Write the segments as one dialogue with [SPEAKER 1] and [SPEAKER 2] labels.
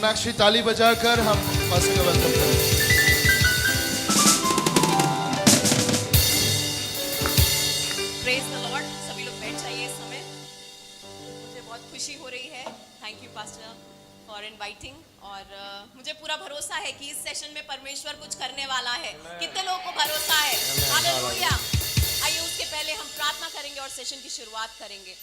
[SPEAKER 1] मीनाक्षी ताली बजाकर हम पास्टर का वेलकम करें।
[SPEAKER 2] Praise the Lord. सभी लोग बैठ जाइए इस समय। मुझे बहुत खुशी हो रही है। Thank you pastor for inviting. और मुझे पूरा भरोसा है कि इस सेशन में परमेश्वर कुछ करने वाला है। कितने लोगों को भरोसा है? हालेलुया। आइए उसके पहले हम प्रार्थना करेंगे और सेशन की शुरुआत करेंगे।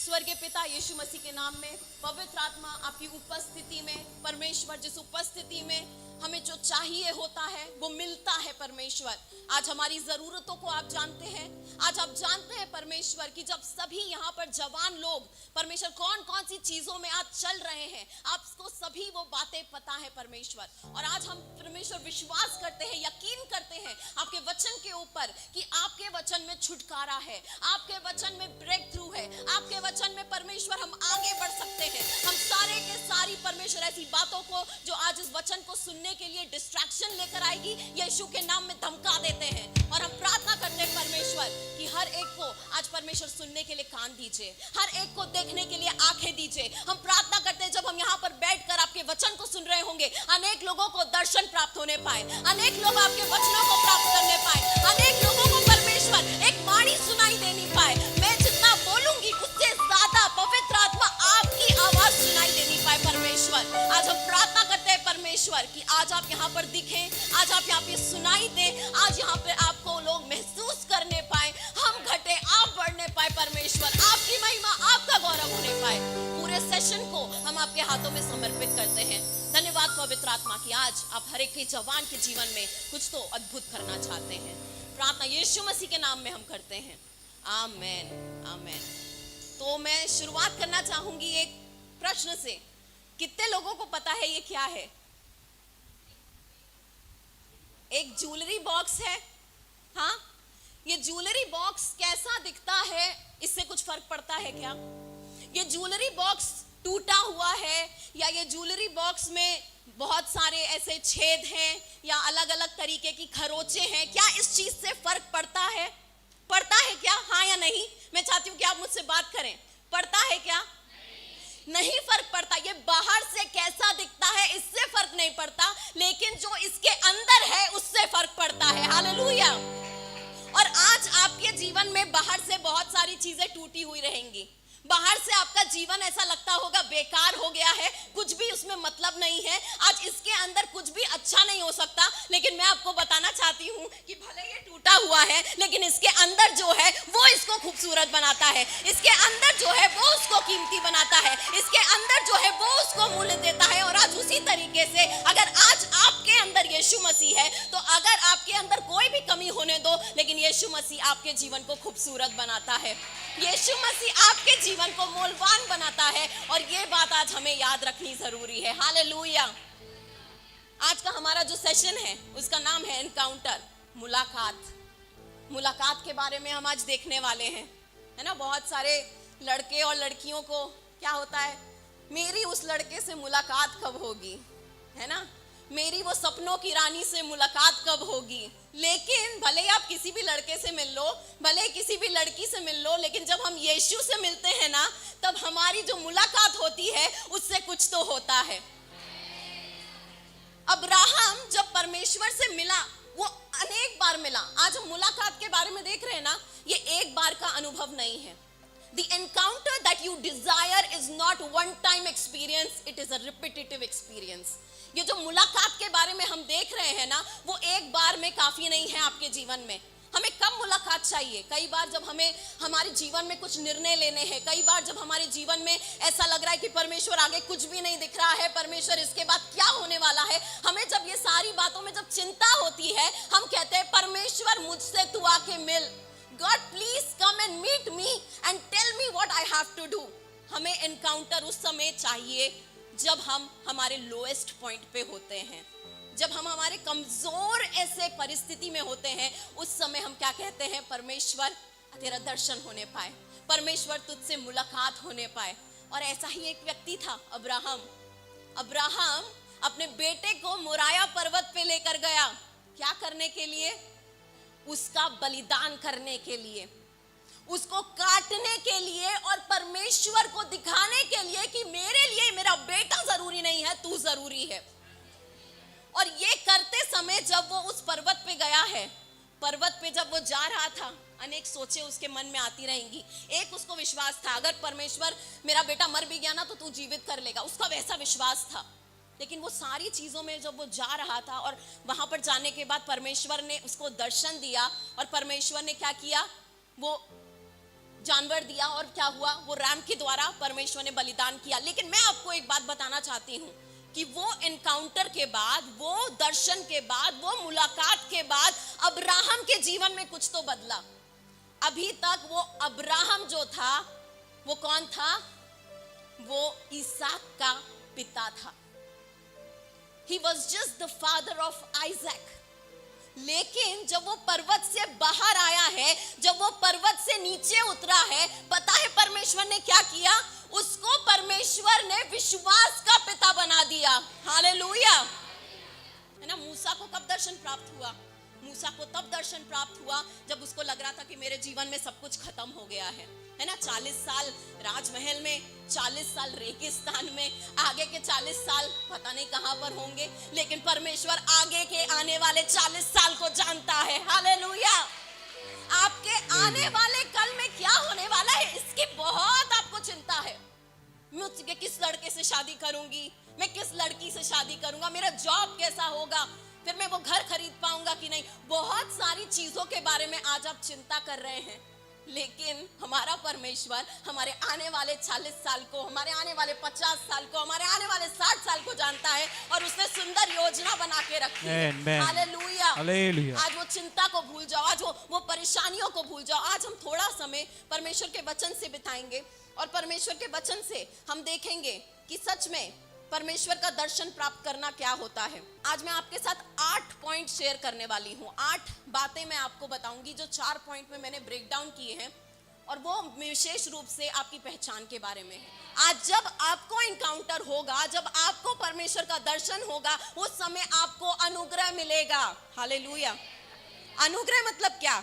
[SPEAKER 2] स्वर्गीय पिता यीशु मसीह के नाम में, पवित्र आत्मा आपकी उपस्थिति में, परमेश्वर जिस उपस्थिति में हमें जो चाहिए होता है वो मिलता है परमेश्वर। आज हमारी जरूरतों को आप जानते हैं। आज आप जानते हैं परमेश्वर कि जब सभी यहाँ पर जवान लोग परमेश्वर कौन कौन सी चीजों में आज चल रहे हैं, आपको सभी वो बातें पता है परमेश्वर। और आज हम परमेश्वर विश्वास करते हैं, यकीन करते हैं आपके वचन के ऊपर कि आपके वचन में छुटकारा है, आपके वचन में ब्रेक थ्रू है, आपके वचन में परमेश्वर हम आगे बढ़ सकते हैं। हम सारे के सारी परमेश्वर ऐसी बातों को जो आज इस वचन को सुनने के लिए डिस्ट्रैक्शन लेकर आएगी, यीशु के नाम में धमका देते हैं। और हम प्रार्थना करते हैं परमेश्वर कि हर एक को आज परमेश्वर सुनने के लिए कान दीजिए, हर एक को देखने के लिए आंखें दीजिए। हम प्रार्थना करते हैं जब हम यहाँ पर बैठकर आपके वचन को सुन रहे होंगे, अनेक लोगों को दर्शन प्राप्त होने पाए, अनेक लोग आपके वचनों को प्राप्त करने पाए, अनेक लोगों को परमेश्वर एक वाणी सुनाई देनी पाए। मैं जितना बोलूंगी उससे ज्यादा पवित्र आत्मा आपकी आवाज सुनाई देनी पाए परमेश्वर। आज हम प्रार्थना करते हैं परमेश्वर कि आज आप यहाँ पर दिखें, आज आप यहाँ पे सुनाई दें, आज यहाँ पे आपको लोग महसूस करने पाए, हम घटे आप बढ़ने पाए परमेश्वर, आपकी महिमा आपका गौरव होने पाए। पूरे सेशन को हम आपके हाथों में समर्पित करते हैं। धन्यवाद पवित्र आत्मा कि आज आप हर एक के जवान के जीवन में कुछ तो अद्भुत करना चाहते हैं। प्रार्थना यीशु मसीह के नाम में हम करते हैं, आमेन आमेन। तो मैं शुरुआत करना चाहूंगी एक प्रश्न से। कितने लोगों को पता है ये क्या है? एक ज्वेलरी बॉक्स है। हाँ, ये ज्वेलरी बॉक्स कैसा दिखता है इससे कुछ फर्क पड़ता है क्या? ये ज्वेलरी बॉक्स टूटा हुआ है या ये ज्वेलरी बॉक्स में बहुत सारे ऐसे छेद हैं या अलग अलग तरीके की खरोचे हैं, क्या इस चीज से फर्क पड़ता है? पड़ता है क्या? हाँ या नहीं? मैं चाहती हूँ कि आप मुझसे बात करें। पड़ता है क्या? नहीं फर्क पड़ता। ये बाहर से कैसा दिखता है इससे फर्क नहीं पड़ता, लेकिन जो इसके अंदर है उससे फर्क पड़ता है। हालेलुया। और आज आपके जीवन में बाहर से बहुत सारी चीजें टूटी हुई रहेंगी। बाहर से आपका जीवन ऐसा लगता होगा बेकार हो गया है, कुछ भी उसमें मतलब नहीं है, आज इसके अंदर कुछ भी अच्छा नहीं हो सकता। लेकिन मैं आपको बताना चाहती हूँ कि भले ये टूटा हुआ है लेकिन इसके अंदर जो है वो इसको खूबसूरत बनाता है, इसके अंदर जो है वो उसको कीमती बनाता है, इसके अंदर जो है वो उसको मूल्य देता है। और आज उसी तरीके से अगर आज आपके अंदर यीशु मसीह है तो अगर आपके अंदर कोई भी कमी होने दो, लेकिन यीशु मसीह आपके जीवन को खूबसूरत बनाता है, यीशु मसीह आपके जीवन को मूल्यवान बनाता है। और ये बात आज हमें याद रखनी जरूरी है। हालेलुया। आज का हमारा जो सेशन है उसका नाम है एनकाउंटर, मुलाकात। मुलाकात के बारे में हम आज देखने वाले हैं, है ना। बहुत सारे लड़के और लड़कियों को क्या होता है, मेरी उस लड़के से मुलाकात कब होगी, है ना, मेरी वो सपनों की रानी से मुलाकात कब होगी। लेकिन भले आप किसी भी लड़के से मिल लो, भले किसी भी लड़की से मिल लो, लेकिन जब हम यीशु से मिलते हैं ना, तब हमारी जो मुलाकात होती है उससे कुछ तो होता है। अब्राहम जब परमेश्वर से मिला वो अनेक बार मिला। आज हम मुलाकात के बारे में देख रहे हैं ना, ये एक बार का अनुभव नहीं है। The encounter that you desire is not one time experience, it is a repetitive experience. ये जो मुलाकात के बारे में हम देख रहे हैं ना, वो एक बार में काफी नहीं है आपके जीवन में। हमें कब मुलाकात चाहिए? कई बार जब हमें हमारे जीवन में कुछ निर्णय लेने हैं, कई बार जब हमारे जीवन में ऐसा लग रहा है कि परमेश्वर आगे कुछ भी नहीं दिख रहा है, परमेश्वर इसके बाद क्या होने वाला है, हमें जब ये सारी बातों में जब चिंता होती है, हम कहते हैं परमेश्वर मुझसे तू आके मिल, God please come and meet me and tell me what I have to do. हमें एनकाउंटर उस समय चाहिए जब हम हमारे लोएस्ट पॉइंट पे होते हैं, जब हम हमारे कमजोर ऐसे परिस्थिति में होते हैं। उस समय हम क्या कहते हैं, परमेश्वर तेरा दर्शन होने पाए, परमेश्वर तुझसे मुलाकात होने पाए। और ऐसा ही एक व्यक्ति था अब्राहम। अब्राहम अपने बेटे को मोराया पर्वत पे लेकर गया, क्या करने के लिए? उसका बलिदान करने के लिए। उसको काटने के लिए और परमेश्वर को दिखाने के लिए कि मेरे लिए मेरा बेटा जरूरी नहीं है, तू जरूरी है। और ये करते समय जब वो उस पर्वत पे गया है, पर्वत पे जब वो जा रहा था, अनेक सोचें उसके मन में आती रहेंगी। एक उसको विश्वास था, अगर परमेश्वर मेरा बेटा मर भी गया ना तो तू जीवित कर लेगा, उसका वैसा विश्वास था। लेकिन वो सारी चीजों में जब वो जा रहा था और वहां पर जाने के बाद परमेश्वर ने उसको दर्शन दिया और परमेश्वर ने क्या किया, वो जानवर दिया और क्या हुआ, वो रैम के द्वारा परमेश्वर ने बलिदान किया। लेकिन मैं आपको एक बात बताना चाहती हूँ कि वो एनकाउंटर के बाद, वो दर्शन के बाद, वो मुलाकात के बाद अब्राहम के जीवन में कुछ तो बदला। अभी तक वो अब्राहम जो था वो कौन था, वो इसहाक का पिता था। He was just the father of Isaac. लेकिन जब वो पर्वत से बाहर आया है, जब वो पर्वत से नीचे उतरा है, पता है परमेश्वर ने क्या किया, उसको परमेश्वर ने विश्वास का पिता बना दिया। हालेलुया, है ना। मूसा को कब दर्शन प्राप्त हुआ, मूसा को तब दर्शन प्राप्त हुआ जब उसको लग रहा था कि मेरे जीवन में सब कुछ खत्म हो गया है ना। 40 साल राजमहल में, 40 साल रेगिस्तान में, आगे के 40 साल पता नहीं कहां पर होंगे, लेकिन परमेश्वर आगे के आने वाले 40 साल को जानता है। हालेलुया। आपके आने वाले कल में क्या होने वाला है इसकी बहुत आपको चिंता है। मैं किस लड़के से शादी करूंगी, मैं किस लड़की से शादी करूंगा, मेरा जॉब कैसा होगा, फिर मैं वो घर खरीद पाऊंगा कि नहीं। बहुत सारी चीजों के बारे में आज आप चिंता कर रहे हैं, लेकिन हमारा परमेश्वर हमारे आने वाले 40 साल को, हमारे आने वाले 50 साल को, हमारे आने वाले 60 साल को जानता है और उसने सुंदर योजना बना के रखी है। हालेलुया। आज वो चिंता को भूल जाओ, आज वो परेशानियों को भूल जाओ। आज हम थोड़ा समय परमेश्वर के वचन से बिताएंगे और परमेश्वर के वचन से हम देखेंगे कि सच में परमेश्वर का दर्शन प्राप्त करना क्या होता है। आज मैं आपके साथ 8 पॉइंट शेयर करने वाली हूँ। 8 बातें मैं आपको बताऊंगी जो 4 पॉइंट में मैंने ब्रेक डाउन किए हैं और वो विशेष रूप से आपकी पहचान के बारे में है। आज जब आपको इनकाउंटर होगा, जब आपको परमेश्वर का दर्शन होगा, उस समय आपको अनुग्रह मिलेगा। हालेलुया। अनुग्रह मतलब क्या,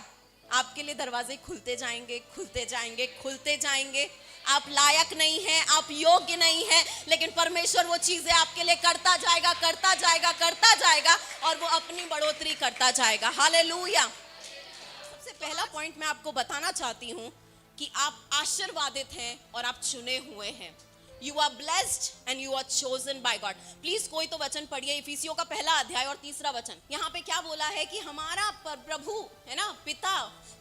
[SPEAKER 2] आपके लिए दरवाजे खुलते जाएंगे, खुलते जाएंगे, खुलते जाएंगे। आप लायक नहीं हैं, आप योग्य नहीं हैं, लेकिन परमेश्वर वो चीजें आपके लिए करता जाएगा, करता जाएगा, करता जाएगा और वो अपनी बढ़ोतरी करता जाएगा। हालेलुया। सबसे पहला पॉइंट मैं आपको बताना चाहती हूँ कि आप आशीर्वादित हैं और आप चुने हुए हैं। You are blessed and you are chosen by God. Please कोई तो वचन पढ़िए, इफिसियों का 1 अध्याय और 3 वचन। यहाँ पे क्या बोला है कि हमारा प्रभु है ना, पिता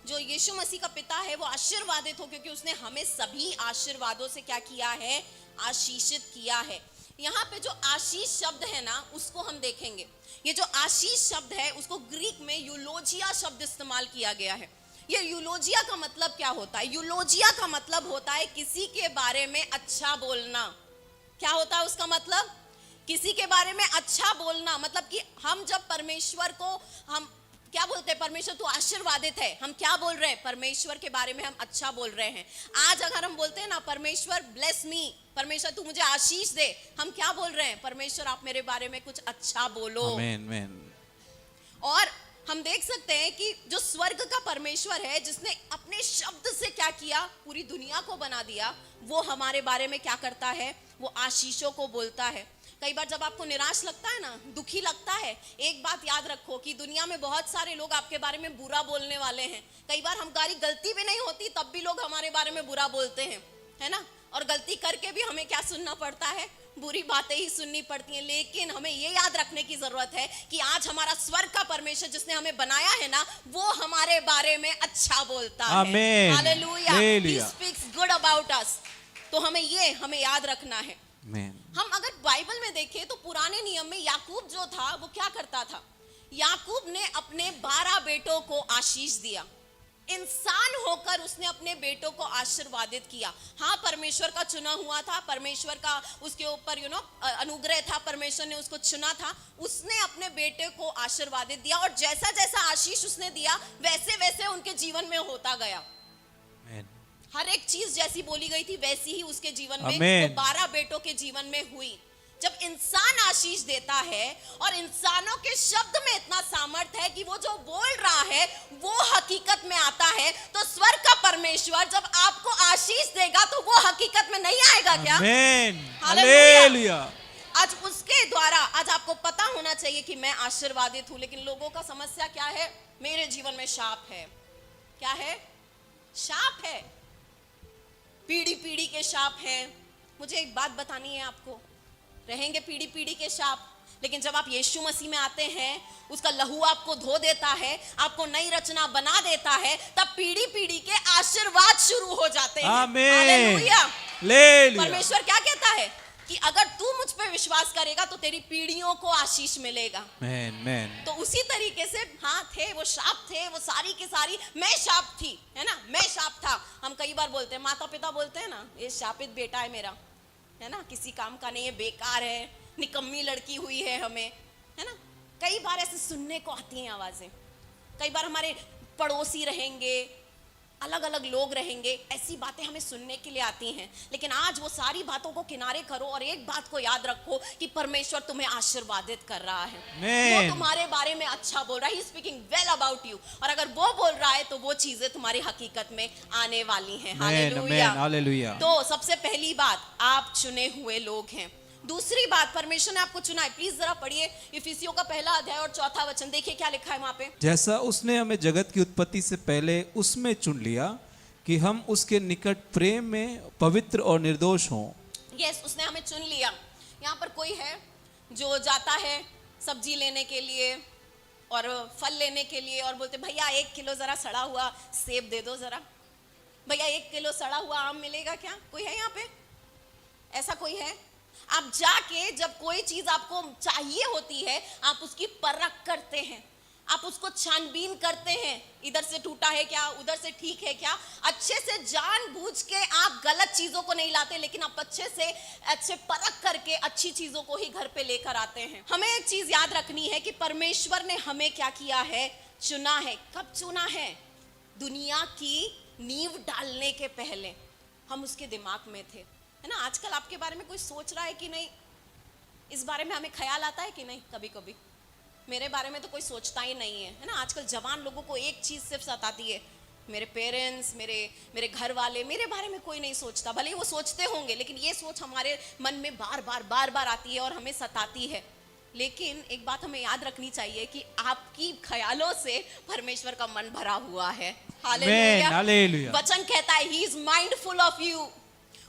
[SPEAKER 2] जो यीशु मसीह का पिता है, वो आशीर्वादित हो क्योंकि उसने हमें सभी आशीर्वादों से क्या किया है, आशीषित किया है। यहाँ पे जो आशीष शब्द है ना, उसको हम देखेंगे। ये जो आशीष शब्द है उसको ग्रीक में यूलोजिया शब्द इस्तेमाल किया गया है। ये यूलोजिया का मतलब क्या होता है? यूलोजिया का मतलब होता है किसी के बारे में अच्छा बोलना। क्या होता है उसका मतलब? किसी के बारे में अच्छा बोलना। मतलब कि हम जब परमेश्वर को हम क्या बोलते हैं, परमेश्वर तू आशीर्वादित है, हम क्या बोल रहे हैं, परमेश्वर के बारे में हम अच्छा बोल रहे हैं। आज अगर हम बोलते हैं ना, परमेश्वर ब्लेस मी, परमेश्वर तू मुझे आशीष दे, हम क्या बोल रहे हैं, परमेश्वर आप मेरे बारे में कुछ अच्छा बोलो। आमीन। और हम देख सकते हैं कि जो स्वर्ग का परमेश्वर है, जिसने अपने शब्द से क्या किया, पूरी दुनिया को बना दिया, वो हमारे बारे में क्या करता है, वो आशीषों को बोलता है। कई बार जब आपको निराश लगता है ना, दुखी लगता है, एक बात याद रखो कि दुनिया में बहुत सारे लोग आपके बारे में बुरा बोलने वाले हैं। कई बार हमारी गलती भी नहीं होती तब भी लोग हमारे बारे में बुरा बोलते हैं, है ना। और गलती करके भी हमें क्या सुनना पड़ता है, बुरी बातें ही सुननी पड़ती हैं। लेकिन हमें ये याद रखने की जरूरत है कि आज हमारा स्वर्ग का परमेश्वर जिसने हमें बनाया है ना, वो हमारे बारे में अच्छा बोलता है। Hallelujah. He speaks good about us। तो हमें याद रखना है। हम अगर बाइबल में देखें तो पुराने नियम में याकूब जो था वो क्या करता था, याकूब ने अपने 12 बेटों को आशीष दिया। इंसान होकर उसने अपने बेटों को आशीर्वादित किया। हाँ, परमेश्वर का चुना हुआ था, परमेश्वर का उसके ऊपर अनुग्रह था, परमेश्वर ने उसको चुना था, उसने अपने बेटे को आशीर्वादित दिया और जैसा जैसा आशीष उसने दिया वैसे वैसे उनके जीवन में होता गया। हर एक चीज जैसी बोली गई थी वैसी ही उसके जीवन में, 12 बेटों के जीवन में हुई। जब इंसान आशीष देता है और इंसानों के शब्द में इतना सामर्थ्य है कि वो जो बोल रहा है वो हकीकत में आता है, तो स्वर्ग का परमेश्वर जब आपको आशीष देगा तो वो हकीकत में नहीं आएगा क्या?
[SPEAKER 3] आमेन,
[SPEAKER 2] हालेलुया।
[SPEAKER 3] हालेलुया।
[SPEAKER 2] आज उसके द्वारा आज आपको पता होना चाहिए कि मैं आशीर्वादित हूं, लेकिन लोगों का समस्या क्या है? मेरे जीवन में शाप है। क्या है? शाप है, पीढ़ी पीढ़ी के शाप हैं। मुझे एक बात बतानी है आपको, रहेंगे पीढ़ी पीढ़ी के शाप, लेकिन जब आप यीशु मसीह में आते हैं, उसका लहू आपको धो देता है, आपको नई रचना बना देता है, तब पीढ़ी पीढ़ी के आशीर्वाद शुरू हो जाते हैं।
[SPEAKER 3] आमीन,
[SPEAKER 2] हालेलुया।
[SPEAKER 3] हालेलुया।
[SPEAKER 2] परमेश्वर क्या कहता है कि अगर तू मुझ पे विश्वास करेगा तो तेरी पीढ़ियों को आशीष मिलेगा।
[SPEAKER 3] आमेन, आमेन।
[SPEAKER 2] तो उसी तरीके से हाँ थे वो शाप थे, वो सारी की सारी मैं शाप थी, है ना, मैं शाप था। हम कई बार बोलते हैं, माता पिता बोलते हैं ना, ये शापित बेटा है मेरा, है ना, किसी काम का नहीं है, बेकार है, निकम्मी लड़की हुई है हमें, है ना। कई बार ऐसे सुनने को आती हैं आवाजें। कई बार हमारे पड़ोसी रहेंगे, अलग अलग लोग रहेंगे, ऐसी बातें हमें सुनने के लिए आती हैं। लेकिन आज वो सारी बातों को किनारे करो और एक बात को याद रखो कि परमेश्वर तुम्हें आशीर्वादित कर रहा है। वो तुम्हारे बारे में अच्छा बोल रहा है, स्पीकिंग वेल अबाउट यू। और अगर वो बोल रहा है तो वो चीजें तुम्हारी हकीकत में आने वाली हैं। Hallelujah,
[SPEAKER 3] hallelujah.
[SPEAKER 2] तो सबसे पहली बात, आप चुने हुए लोग हैं। दूसरी बात, परमेश्वर ने आपको चुना है। प्लीज जरा पढ़िए इफिसियों का 1 अध्याय और 4 वचन, देखिए क्या लिखा है वहां पे।
[SPEAKER 3] जैसा उसने हमें जगत की उत्पत्ति से पहले उसमें चुन लिया कि हम उसके निकट प्रेम में पवित्र और निर्दोष हों।
[SPEAKER 2] यस, उसने हमें चुन लिया। यहाँ पर कोई है जो जाता है सब्जी लेने के लिए और फल लेने के लिए और बोलते भैया 1 किलो जरा सड़ा हुआ सेब दे दो जरा, भैया 1 किलो सड़ा हुआ आम मिलेगा क्या? कोई है यहाँ पे? ऐसा कोई है? आप जाके जब कोई चीज आपको चाहिए होती है, आप उसकी परख करते हैं, आप उसको छानबीन करते हैं, इधर से टूटा है क्या, उधर से ठीक है क्या। अच्छे से जानबूझ के आप गलत चीजों को नहीं लाते, लेकिन आप अच्छे परख करके अच्छी चीजों को ही घर पे लेकर आते हैं। हमें एक चीज याद रखनी है कि परमेश्वर ने हमें क्या किया है? चुना है। कब चुना है? दुनिया की नींव डालने के पहले हम उसके दिमाग में थे, है ना। आजकल आपके बारे में कोई सोच रहा है कि नहीं? इस बारे में हमें ख्याल आता है कि नहीं? कभी कभी मेरे बारे में तो कोई सोचता ही नहीं है ना। आजकल जवान लोगों को एक चीज सिर्फ सताती है, मेरे पेरेंट्स, मेरे घर वाले, मेरे बारे में कोई नहीं सोचता। भले ही वो सोचते होंगे, लेकिन ये सोच हमारे मन में बार बार आती है और हमें सताती है। लेकिन एक बात हमें याद रखनी चाहिए कि आपकी ख्यालों से परमेश्वर का मन भरा हुआ है। Hallelujah,
[SPEAKER 3] hallelujah.
[SPEAKER 2] वचन कहता है he is mindful of you,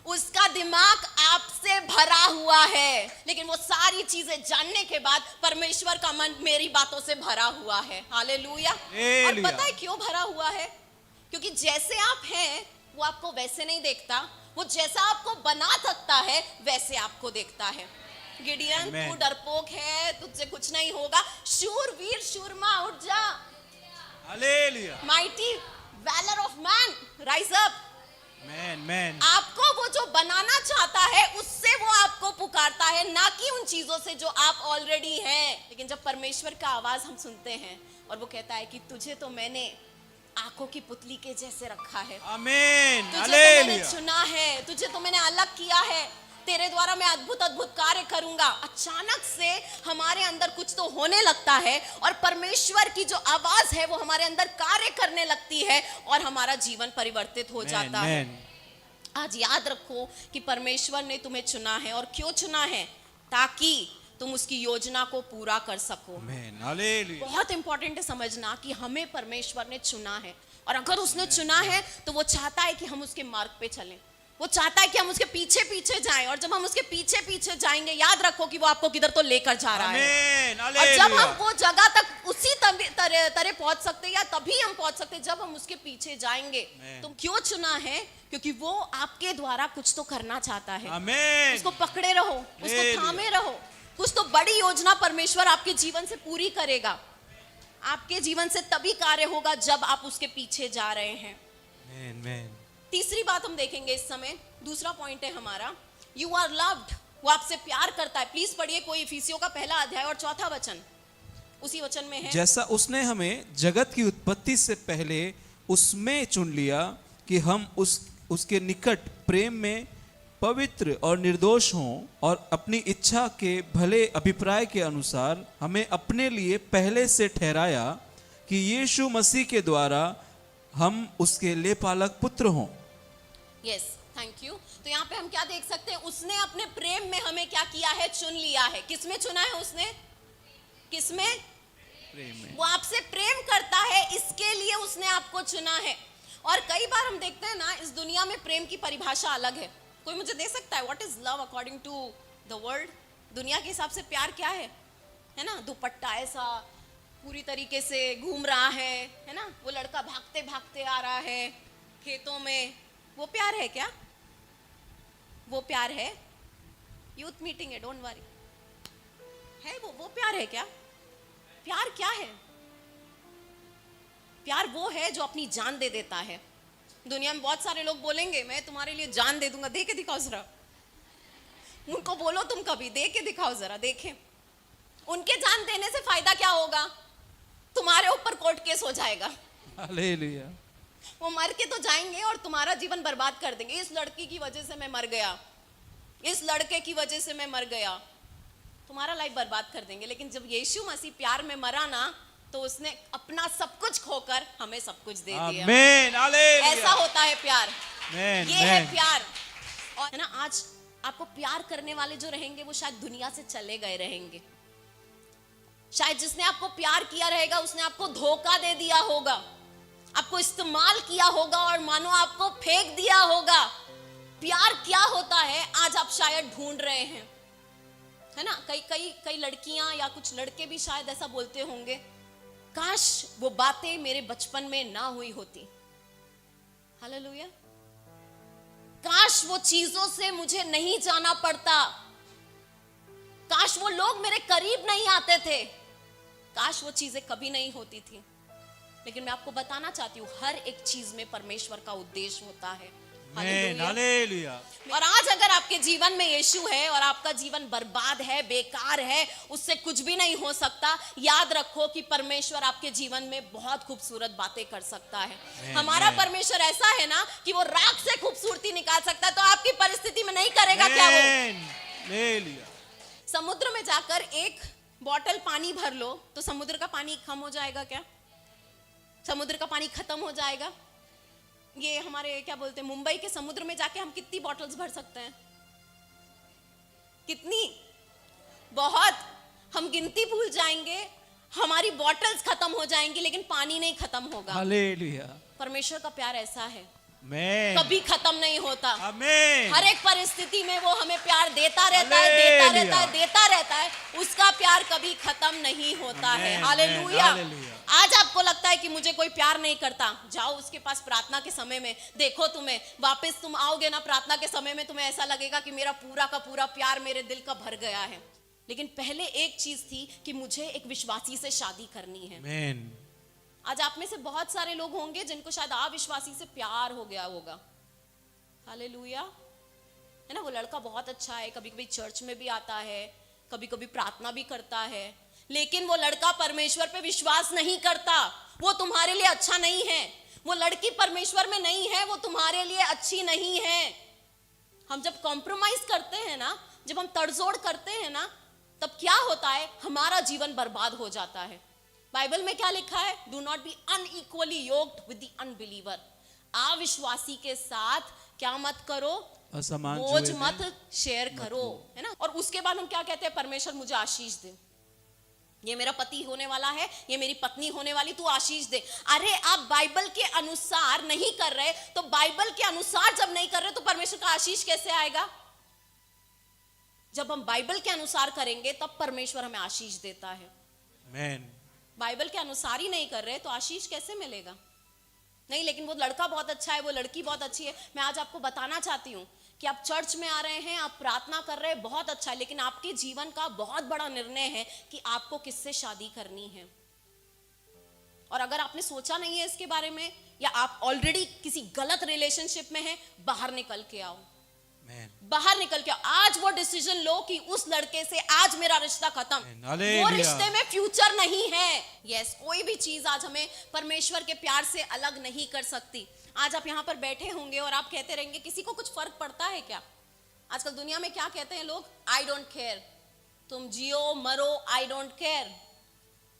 [SPEAKER 2] उसका दिमाग आपसे भरा हुआ है। लेकिन वो सारी चीजें जानने के बाद परमेश्वर का मन मेरी बातों से भरा हुआ है। हालेलुया। और पता है क्यों भरा हुआ है? क्योंकि जैसे आप हैं वो आपको वैसे नहीं देखता, वो जैसा आपको बना सकता है वैसे आपको देखता है। गिडियन, तू डरपोक है, तुझसे कुछ नहीं होगा। शूरवीर शूरमा उठ जा।
[SPEAKER 3] Hallelujah.
[SPEAKER 2] Mighty valour of man rise up.
[SPEAKER 3] Man
[SPEAKER 2] आपको वो जो बनाना चाहता है उससे वो आपको पुकारता है, ना कि उन चीजों से जो आप ऑलरेडी हैं। लेकिन जब परमेश्वर का आवाज हम सुनते हैं और वो कहता है कि तुझे तो मैंने आंखों की पुतली के जैसे रखा है,
[SPEAKER 3] आमीन,
[SPEAKER 2] तुझे तो मैंने चुना है, तुझे तो मैंने अलग किया है, तेरे द्वारा मैं अद्भुत अद्भुत कार्य करूंगा। अचानक से हमारे अंदर कुछ तो होने लगता है और परमेश्वर की जो आवाज है वो हमारे अंदर कार्य करने लगती है और हमारा जीवन परिवर्तित हो जाता है। आज याद रखो कि परमेश्वर ने तुम्हें चुना है। और क्यों चुना है? ताकि तुम उसकी योजना को पूरा कर सको। बहुत इंपॉर्टेंट है समझना कि हमें परमेश्वर ने चुना है, और अगर उसने चुना है तो वो चाहता है कि हम उसके मार्ग पे चलें। वो चाहता है कि हम उसके पीछे पीछे जाएं, और जब हम उसके पीछे पीछे जाएंगे, याद रखो कि वो आपको किधर तो लेकर जा रहा है। और जब हम वो जगह तक उसी तरह पहुंच सकते हैं, या तभी हम पहुंच सकते हैं जब हम उसके पीछे जाएंगे। तुम क्यों चुना है? क्योंकि वो आपके द्वारा कुछ तो करना चाहता है। उसको पकड़े रहो, उसको थामे रहो। कुछ तो बड़ी योजना परमेश्वर आपके जीवन से पूरी करेगा। आपके जीवन से तभी कार्य होगा जब आप उसके पीछे जा रहे हैं। तीसरी बात हम देखेंगे इस समय, दूसरा पॉइंट है हमारा, यू आर लव्ड। वो आपसे प्यार करता है। प्लीज पढ़िए कोई इफिसियों का 1 अध्याय और 4 वचन, उसी वचन में है।
[SPEAKER 3] जैसा उसने हमें जगत की उत्पत्ति से पहले उसमें चुन लिया कि हम उसके निकट प्रेम में पवित्र और निर्दोष हों और अपनी इच्छा के भले अभिप्राय के अनुसार हमें अपने लिए पहले से ठहराया कि यीशु मसीह के द्वारा हम उसके लेपालक पुत्र हों।
[SPEAKER 2] Yes, thank you. तो यहाँ पे हम क्या देख सकते हैं, उसने अपने प्रेम में हमें क्या किया है, चुन लिया है। किसमें चुना है उसने? किसमें?
[SPEAKER 3] प्रेम में।
[SPEAKER 2] वो आपसे प्रेम करता है, इसके लिए उसने आपको चुना है। और कई बार हम देखते हैं ना, इस दुनिया में प्रेम की परिभाषा अलग है। कोई मुझे दे सकता है what is love according to the world? दुनिया के हिसाब से प्यार क्या है ना? दुपट्टा ऐसा पूरी तरीके से घूम रहा है ना? वो लड़का भागते भागते आ रहा है खेतों में, वो प्यार है क्या? वो प्यार है? यूथ मीटिंग है, डोंट वरी, है वो प्यार है क्या? प्यार क्या है? प्यार वो है जो अपनी जान दे देता है। दुनिया में बहुत सारे लोग बोलेंगे मैं तुम्हारे लिए जान दे दूंगा, दे के दिखाओ जरा। उनको बोलो तुम कभी, दे के दिखाओ जरा, देखें। उनके जान देने से फायदा क्या होगा? तुम्हारे ऊपर कोर्ट केस हो जाएगा।
[SPEAKER 3] हालेलुया।
[SPEAKER 2] वो मर के तो जाएंगे और तुम्हारा जीवन बर्बाद कर देंगे। इस लड़की की वजह से मैं मर गया, इस लड़के की वजह से मैं मर गया, तुम्हारा लाइफ बर्बाद कर देंगे। लेकिन जब यीशु मसीह प्यार में मरा ना, तो उसने अपना सब कुछ खोकर हमें सब कुछ दे दिया।
[SPEAKER 3] आमीन, हालेलुया।
[SPEAKER 2] ऐसा होता है प्यार।
[SPEAKER 3] आमीन,
[SPEAKER 2] ये है
[SPEAKER 3] आमीन।
[SPEAKER 2] प्यार। और है ना, आज आपको प्यार करने वाले जो रहेंगे वो शायद दुनिया से चले गए रहेंगे। शायद जिसने आपको प्यार किया रहेगा उसने आपको धोखा दे दिया होगा, आपको इस्तेमाल किया होगा और मानो आपको फेंक दिया होगा। प्यार क्या होता है आज आप शायद ढूंढ रहे हैं, है ना? कई लड़कियां या कुछ लड़के भी शायद ऐसा बोलते होंगे, काश वो बातें मेरे बचपन में ना हुई होती। हालेलुया। काश वो चीजों से मुझे नहीं जाना पड़ता, काश वो लोग मेरे करीब नहीं आते थे, काश वो चीजें कभी नहीं होती थी। लेकिन मैं आपको बताना चाहती हूँ, हर एक चीज में परमेश्वर का उद्देश्य होता है।
[SPEAKER 3] आमीन, हालेलुया।
[SPEAKER 2] और आज अगर आपके जीवन में यीशु है और आपका जीवन बर्बाद है, बेकार है, उससे कुछ भी नहीं हो सकता, याद रखो कि परमेश्वर आपके जीवन में बहुत खूबसूरत बातें कर सकता है। हमारा परमेश्वर ऐसा है ना कि वो राख से खूबसूरती निकाल सकता है। तो आपकी परिस्थिति में नहीं करेगा क्या वो?
[SPEAKER 3] हालेलुया।
[SPEAKER 2] समुद्र में जाकर एक बॉटल पानी भर लो तो समुद्र का पानी कम हो जाएगा क्या? समुद्र का पानी खत्म हो जाएगा? ये हमारे क्या बोलते हैं, मुंबई के समुद्र में जाके हम कितनी बॉटल्स भर सकते हैं? कितनी? बहुत। हम गिनती भूल जाएंगे, हमारी बॉटल्स खत्म हो जाएंगी, लेकिन पानी नहीं खत्म होगा।
[SPEAKER 3] हालेलुया।
[SPEAKER 2] परमेश्वर का प्यार ऐसा है,
[SPEAKER 3] आमीन,
[SPEAKER 2] कभी खत्म नहीं होता।
[SPEAKER 3] आमीन।
[SPEAKER 2] हर एक परिस्थिति में वो हमें प्यार देता रहता है, देता रहता है, देता रहता है। उसका प्यार कभी खत्म नहीं होता है।
[SPEAKER 3] आमीन,
[SPEAKER 2] हालेलुया।
[SPEAKER 3] हालेलुया।
[SPEAKER 2] आज आपको लगता है कि मुझे कोई प्यार नहीं करता, जाओ उसके पास प्रार्थना के समय में, देखो तुम्हें वापस तुम आओगे ना प्रार्थना के समय में, तुम्हें ऐसा लगेगा कि मेरा पूरा का पूरा प्यार मेरे दिल का भर गया है। लेकिन पहले एक चीज थी कि मुझे एक विश्वासी से शादी करनी है।
[SPEAKER 3] आमीन।
[SPEAKER 2] आज आप में से बहुत सारे लोग होंगे जिनको शायद अविश्वासी से प्यार हो गया होगा। हालेलुया। है ना? वो लड़का बहुत अच्छा है, कभी कभी चर्च में भी आता है, कभी कभी प्रार्थना भी करता है, लेकिन वो लड़का परमेश्वर पे विश्वास नहीं करता। वो तुम्हारे लिए अच्छा नहीं है। वो लड़की परमेश्वर में नहीं है, वो तुम्हारे लिए अच्छी नहीं है। हम जब कॉम्प्रोमाइज करते हैं ना, जब हम तड़जोड़ करते हैं ना, तब क्या होता है? हमारा जीवन बर्बाद हो जाता है। बाइबल में क्या लिखा है? Do not be unequally yoked with the unbeliever. अविश्वासी के साथ क्या मत करो?
[SPEAKER 3] असमान
[SPEAKER 2] बोझ
[SPEAKER 3] जुए में
[SPEAKER 2] मत शेयर करो, है ना? और उसके बाद हम क्या कहते हैं? परमेश्वर मुझे आशीष दे, ये मेरा पति होने वाला है, ये मेरी पत्नी होने वाली, तू आशीष दे। अरे आप बाइबल के अनुसार नहीं कर रहे, तो बाइबल के अनुसार जब नहीं कर रहे तो परमेश्वर का आशीष कैसे आएगा? जब हम बाइबल के अनुसार करेंगे तब परमेश्वर हमें आशीष देता है।
[SPEAKER 3] आमीन।
[SPEAKER 2] बाइबल के अनुसार ही नहीं कर रहे तो आशीष कैसे मिलेगा? नहीं, लेकिन वो लड़का बहुत अच्छा है, वो लड़की बहुत अच्छी है। मैं आज आपको बताना चाहती हूँ कि आप चर्च में आ रहे हैं, आप प्रार्थना कर रहे हैं, बहुत अच्छा है, लेकिन आपके जीवन का बहुत बड़ा निर्णय है कि आपको किससे शादी करनी है। और अगर आपने सोचा नहीं है इसके बारे में, या आप ऑलरेडी किसी गलत रिलेशनशिप में हैं, बाहर निकल के आओ। बाहर निकल के आज वो डिसीजन लो कि उस लड़के से आज मेरा रिश्ता खत्म। वो रिश्ते में फ्यूचर नहीं है। यस, कोई भी चीज आज हमें परमेश्वर के प्यार से अलग नहीं कर सकती। आज आप यहाँ पर बैठे होंगे और आप कहते रहेंगे किसी को कुछ फर्क पड़ता है क्या? आजकल दुनिया में क्या कहते हैं लोग? आई डोंट केयर, तुम जियो मरो, आई डोंट केयर।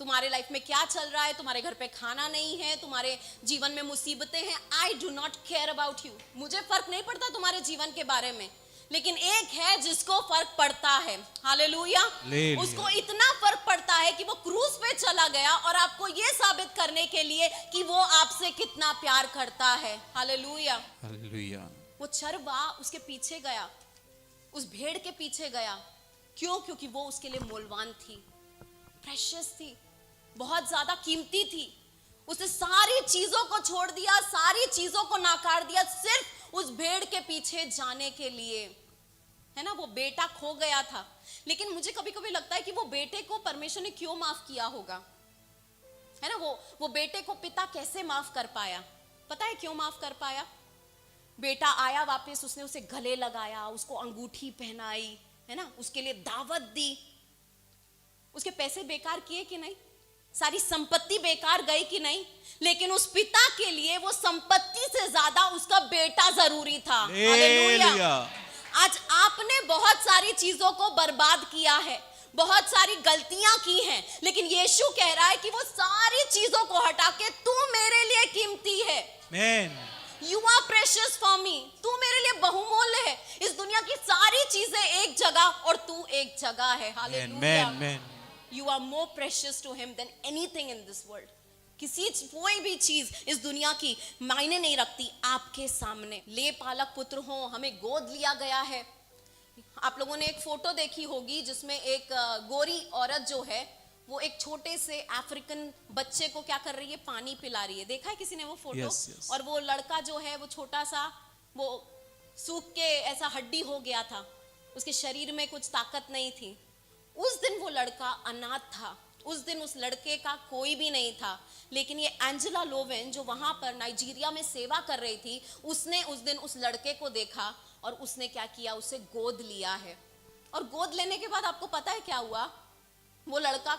[SPEAKER 2] तुम्हारे लाइफ में क्या चल रहा है, तुम्हारे घर पे खाना नहीं है, तुम्हारे जीवन में मुसीबतें हैं, I do not care about you. मुझे फर्क नहीं पड़ता तुम्हारे जीवन के बारे में, लेकिन एक है जिसको फर्क पड़ता है। हालेलुया। उसको इतना फर्क पड़ता है कि वो क्रूज पे चला गया और आपको ये साबित करने के लिए कि वो आपसे कितना प्यार करता है। हालेलुया।
[SPEAKER 3] हालेलुया।
[SPEAKER 2] वो चरवा उसके पीछे गया, उस भेड़ के पीछे गया। क्यों? क्योंकि वो उसके लिए मूल्यवान थी, प्रेशियस थी, बहुत ज्यादा कीमती थी। उसने सारी चीजों को छोड़ दिया, सारी चीजों को नाकार दिया, सिर्फ उस भेड़ के पीछे जाने के लिए, है ना। वो बेटा खो गया था, लेकिन मुझे कभी कभी लगता है कि वो बेटे को परमेश्वर ने क्यों माफ किया होगा, है ना। वो बेटे को पिता कैसे माफ कर पाया? पता है क्यों माफ कर पाया? बेटा आया वापस, उसने उसे गले लगाया, उसको अंगूठी पहनाई, है ना, उसके लिए दावत दी। उसके पैसे बेकार किए कि नहीं? सारी संपत्ति बेकार गई कि नहीं? लेकिन उस पिता के लिए वो संपत्ति से ज्यादा उसका बेटा जरूरी था। हालेलुया। आज आपने बहुत सारी चीजों को बर्बाद किया है, बहुत सारी गलतियां की हैं, लेकिन यीशु कह रहा है कि वो सारी चीजों को हटा के तू मेरे लिए कीमती है।
[SPEAKER 3] आमीन।
[SPEAKER 2] You are precious for me. तू मेरे लिए बहुमूल्य है। इस दुनिया की सारी चीजें एक जगह और तू एक जगह है। Hallelujah. You are more precious to him than anything in this world. कोई भी चीज इस दुनिया की मायने नहीं रखती आपके सामने। ले पालक पुत्र हो, हमें गोद लिया गया है। आप लोगों ने एक फोटो देखी होगी जिसमें एक गोरी औरत जो है वो एक छोटे से अफ्रीकन बच्चे को क्या कर रही है? पानी पिला रही है। देखा है किसी ने वो फोटो?
[SPEAKER 3] yes.
[SPEAKER 2] और वो लड़का जो है वो छोटा सा, वो सूख के ऐसा हड्डी हो गया था, उसके शरीर में कुछ ताकत नहीं थी। उस दिन वो लड़का अनाथ था, उस दिन उस लड़के का कोई भी नहीं था। लेकिन ये एंजेला लोवेन जो वहां पर नाइजीरिया में सेवा कर रही थी, उसने उस दिन उस लड़के को देखा और उसने क्या किया? उसे गोद लिया है। और गोद लेने के बाद आपको पता है क्या हुआ? वो लड़का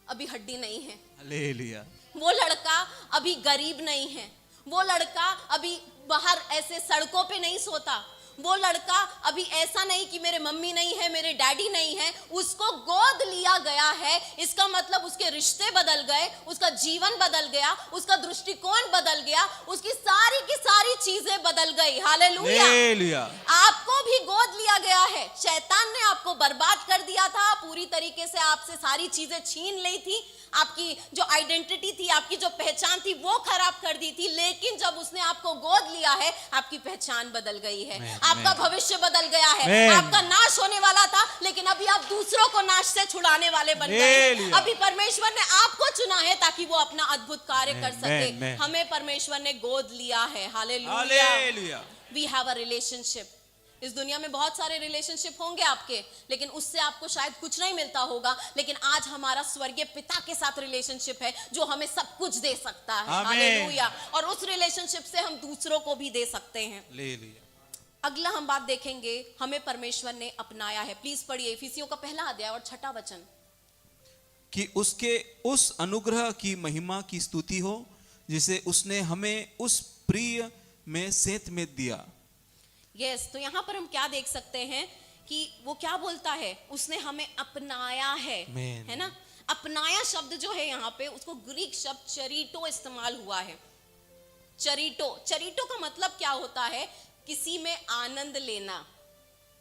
[SPEAKER 2] अभी हड्डी नहीं है।
[SPEAKER 3] हालेलुया।
[SPEAKER 2] वो लड़का अभी गरीब नहीं है। वो लड़का अभी बाहर ऐसे सड़कों पे नहीं सोता। वो लड़का अभी ऐसा नहीं कि मेरे मम्मी नहीं है, मेरे डैडी नहीं है। उसको गोद लिया गया है। इसका मतलब उसके रिश्ते बदल गए, उसका जीवन बदल गया, उसका दृष्टिकोण बदल गया, उसकी सारी की सारी चीजें बदल गई। हालेलुया। आपको भी गोद लिया गया है। शैतान ने आपको बर्बाद कर दिया था, पूरी तरीके से आपसे सारी चीजें छीन ली थी। आपकी जो आइडेंटिटी थी, आपकी जो पहचान थी, वो खराब कर दी थी। लेकिन जब उसने आपको गोद लिया है, आपकी पहचान बदल गई है, आपका भविष्य बदल गया है। आपका नाश होने वाला था, लेकिन अभी आप दूसरों को नाश से छुड़ाने वाले बन गए। अभी परमेश्वर ने आपको चुना है ताकि वो अपना अद्भुत कार्य कर सके। हमें परमेश्वर ने गोद लिया है। Hallelujah. We have a relationship. इस दुनिया में बहुत सारे रिलेशनशिप होंगे आपके, लेकिन उससे आपको शायद कुछ नहीं मिलता होगा। लेकिन आज हमारा स्वर्गीय पिता के साथ रिलेशनशिप है जो हमें सब कुछ दे सकता है। हालेलुया। और उस रिलेशनशिप से हम दूसरों को भी दे सकते हैं। अगला हम बात देखेंगे, हमें परमेश्वर ने अपनाया है। प्लीज पढ़िए इफिसियों का 1 अध्याय और 6 वचन।
[SPEAKER 3] कि उसके उस अनुग्रह की महिमा की स्तुति हो जिसे उसने हमें उस प्रिय में सेत में दिया।
[SPEAKER 2] तो यहाँ पर हम क्या देख सकते हैं कि वो क्या बोलता है? उसने हमें अपनाया है ना। अपनाया शब्द जो है यहाँ पे, उसको ग्रीक शब्द चरीटो इस्तेमाल हुआ है। चरीटो का मतलब क्या होता है? किसी में आनंद लेना।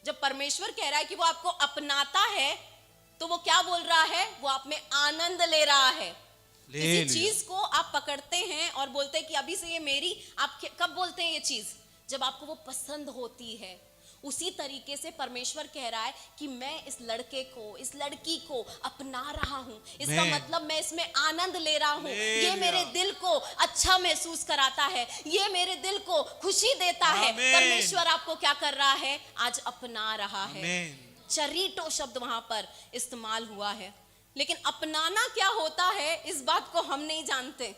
[SPEAKER 2] जब परमेश्वर कह रहा है कि वो आपको अपनाता है, तो वो क्या बोल रहा है? वो आप में आनंद ले रहा है। किसी चीज को आप पकड़ते हैं और बोलते हैं कि अभी से ये मेरी। आप कब बोलते हैं ये चीज? जब आपको वो पसंद होती है। उसी तरीके से परमेश्वर कह रहा है कि मैं इस लड़के को, इस लड़की को अपना रहा हूं। इसका मतलब मैं इसमें आनंद ले रहा हूं। ये मेरे दिल को अच्छा महसूस कराता है, ये मेरे दिल को खुशी देता है। परमेश्वर आपको क्या कर रहा है? आज अपना रहा है। चरीटो शब्द वहां पर इस्तेमाल हुआ है। लेकिन अपनाना क्या होता है, इस बात को हम नहीं जानते।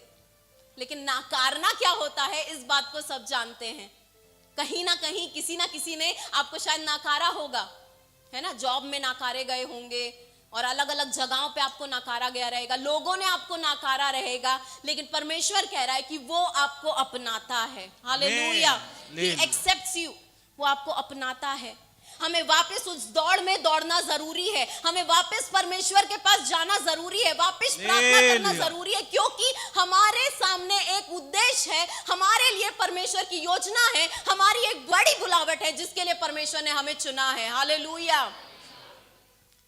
[SPEAKER 2] लेकिन नाकारना क्या होता है, इस बात को सब जानते हैं। कहीं ना कहीं किसी ना किसी ने आपको शायद नाकारा होगा, है ना। जॉब में नाकारे गए होंगे और अलग अलग जगहों पे आपको नाकारा गया रहेगा, लोगों ने आपको नाकारा रहेगा। लेकिन परमेश्वर कह रहा है कि वो आपको अपनाता है। हालेलुया। He accepts you. वो आपको अपनाता है। हमें वापस उस दौड़ में दौड़ना जरूरी है, हमें वापस परमेश्वर के पास जाना जरूरी है, वापस प्रार्थना करना जरूरी है, क्योंकि हमारे सामने एक उद्देश्य है, हमारे लिए परमेश्वर की योजना है, हमारी एक बड़ी बुलावट है जिसके लिए परमेश्वर ने हमें चुना है। हालेलुया।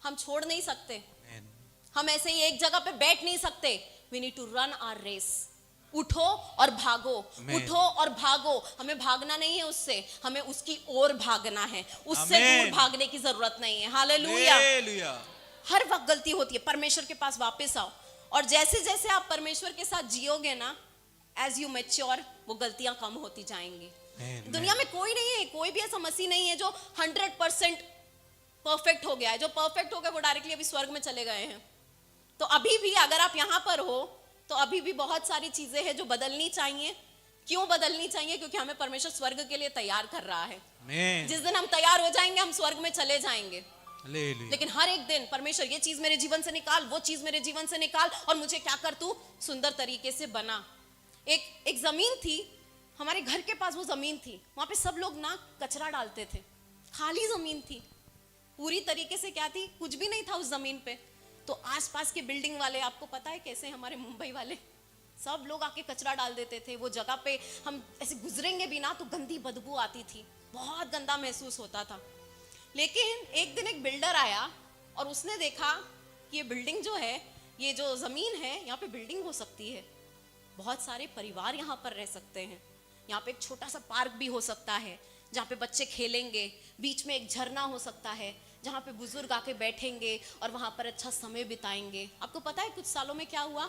[SPEAKER 2] हम छोड़ नहीं सकते, हम ऐसे ही एक जगह पे बैठ नहीं सकते। We need to run our race. उठो और भागो, उठो और भागो। हमें भागना नहीं है उससे, हमें उसकी ओर भागना है, उससे दूर भागने की जरूरत नहीं है। हालेलुया। हर वक्त गलती होती है, परमेश्वर के पास वापस आओ, और जैसे जैसे आप परमेश्वर के साथ जियोगे ना, एज यू मैच्योर, वो गलतियां कम होती जाएंगी। दुनिया में कोई नहीं है, कोई भी ऐसा मसीह नहीं है जो 100% परफेक्ट हो गया है। जो परफेक्ट हो गया वो डायरेक्टली अभी स्वर्ग में चले गए हैं। तो अभी भी अगर आप यहां पर हो तो अभी भी बहुत सारी चीजें हैं जो बदलनी चाहिए। क्यों बदलनी चाहिए? क्योंकि हमें परमेश्वर स्वर्ग के लिए तैयार कर रहा है। जिस दिन हम तैयार हो जाएंगे हम स्वर्ग में चले जाएंगे। लेकिन हर एक दिन परमेश्वर ये चीज मेरे जीवन से निकाल, वो चीज मेरे जीवन से निकाल, और मुझे क्या कर तू सुंदर तरीके से बना। एक जमीन थी हमारे घर के पास, वो जमीन थी, वहां पे सब लोग ना कचरा डालते थे। खाली जमीन थी, पूरी तरीके से क्या थी, कुछ भी नहीं था उस जमीन पे। तो आसपास के बिल्डिंग वाले, आपको पता है कैसे, हमारे मुंबई वाले सब लोग आके कचरा डाल देते थे। वो जगह पे हम ऐसे गुजरेंगे भी ना तो गंदी बदबू आती थी, बहुत गंदा महसूस होता था। लेकिन एक दिन एक बिल्डर आया और उसने देखा कि ये बिल्डिंग जो है, ये जो जमीन है, यहाँ पे बिल्डिंग हो सकती है, बहुत सारे परिवार यहाँ पर रह सकते हैं, यहाँ पे एक छोटा सा पार्क भी हो सकता है जहाँ पे बच्चे खेलेंगे, बीच में एक झरना हो सकता है जहाँ पे बुजुर्ग आके बैठेंगे और वहाँ पर अच्छा समय बिताएंगे। आपको पता है कुछ सालों में क्या हुआ?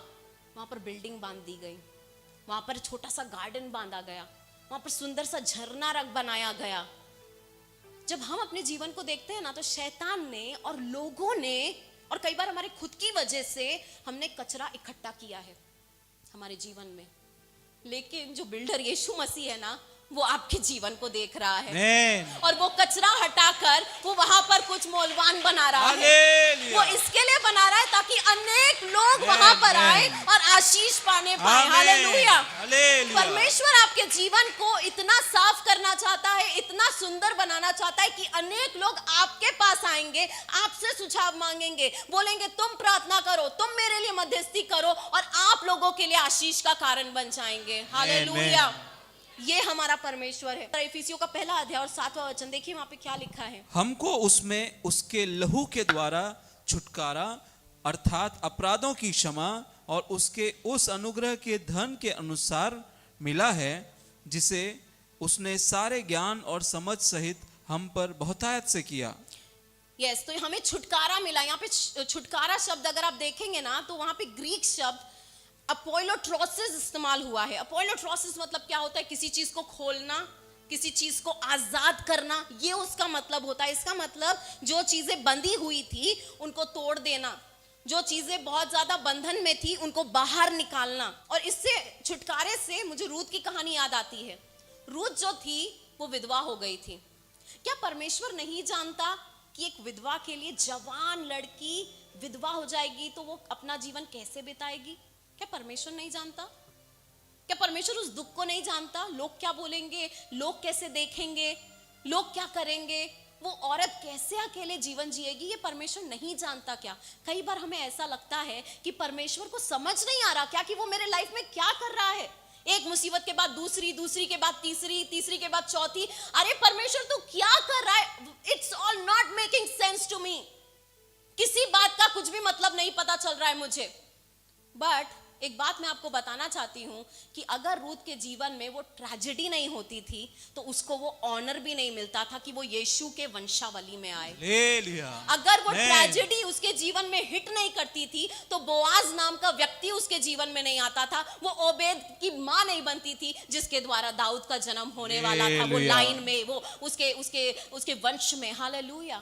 [SPEAKER 2] वहाँ पर बिल्डिंग बांध दी गई, वहाँ पर छोटा सा गार्डन बांधा गया, वहाँ पर सुंदर सा झरना बनाया गया। जब हम अपने जीवन को देखते हैं ना, तो शैतान ने और लोगों ने, और कई बार हमारे खुद की वजह से, हमने कचरा इकट्ठा किया है हमारे जीवन में। लेकिन जो बिल्डर यीशु मसीह है ना, वो आपके जीवन को देख रहा है और वो कचरा हटाकर वो वहां पर कुछ मूल्यवान बना रहा है। वो इसके लिए बना रहा है ताकि अनेक लोग वहां पर आए और आशीष पाने पाए। हालेलुया। परमेश्वर आपके जीवन को इतना साफ करना चाहता है, इतना सुंदर बनाना चाहता है कि अनेक लोग आपके पास आएंगे, आपसे सुझाव मांगेंगे, बोलेंगे तुम प्रार्थना करो, तुम मेरे लिए मध्यस्थी करो, और आप लोगों के लिए आशीष का कारण बन जाएंगे। हालेलुया। ये हमारा परमेश्वर है। इफिसियों का 1 अध्याय और 7वां वचन देखिए, वहां पे क्या लिखा है।
[SPEAKER 3] हमको उसमें उसके लहू के द्वारा छुटकारा, अर्थात अपराधों की क्षमा, और उसके उस अनुग्रह के धन के अनुसार मिला है, जिसे उसने सारे ज्ञान और समझ सहित हम पर बहुतायत से किया।
[SPEAKER 2] यस, तो हमें छुटकारा मिला। यहाँ पे छुटकारा शब्द अगर आप देखेंगे ना, तो वहां पे ग्रीक शब्द अपोलोट्रोसिस इस्तेमाल हुआ है। अपोलोट्रोसिस मतलब क्या होता है? किसी चीज को खोलना, किसी चीज को आजाद करना, ये उसका मतलब होता है। इसका मतलब जो चीजें बंधी हुई थी उनको तोड़ देना, जो चीजें बहुत ज्यादा बंधन में थी उनको बाहर निकालना। और इससे छुटकारे से मुझे रूथ की कहानी याद आती है। रूथ जो थी वो विधवा हो गई थी। क्या परमेश्वर नहीं जानता कि एक विधवा के लिए, जवान लड़की विधवा हो जाएगी तो वो अपना जीवन कैसे बिताएगी? क्या परमेश्वर नहीं जानता? क्या परमेश्वर उस दुख को नहीं जानता? लोग क्या बोलेंगे, लोग कैसे देखेंगे, लोग क्या करेंगे, वो औरत कैसे अकेले जीवन जिएगी, ये परमेश्वर नहीं जानता क्या? कई बार हमें ऐसा लगता है कि परमेश्वर को समझ नहीं आ रहा क्या कि वो मेरे लाइफ में क्या कर रहा है। एक मुसीबत के बाद दूसरी, दूसरी के बाद तीसरी, तीसरी के बाद चौथी। अरे परमेश्वर तू क्या कर रहा है? It's all not making sense to me. किसी बात का कुछ भी मतलब नहीं पता चल रहा है मुझे। बट एक बात मैं आपको बताना चाहती हूं कि अगर रूथ के जीवन में वो ट्रेजेडी नहीं होती थी तो उसको वो ऑनर भी नहीं मिलता था कि वो यीशु के वंशावली में आए। अगर वो ट्रेजेडी उसके जीवन में हिट नहीं करती थी तो बोआज नाम का व्यक्ति उसके जीवन में नहीं आता था, वो ओबेद की मां नहीं बनती थी जिसके द्वारा दाऊद का जन्म होने वाला था, वो लाइन में, वो उसके वंश में। हालेलुया।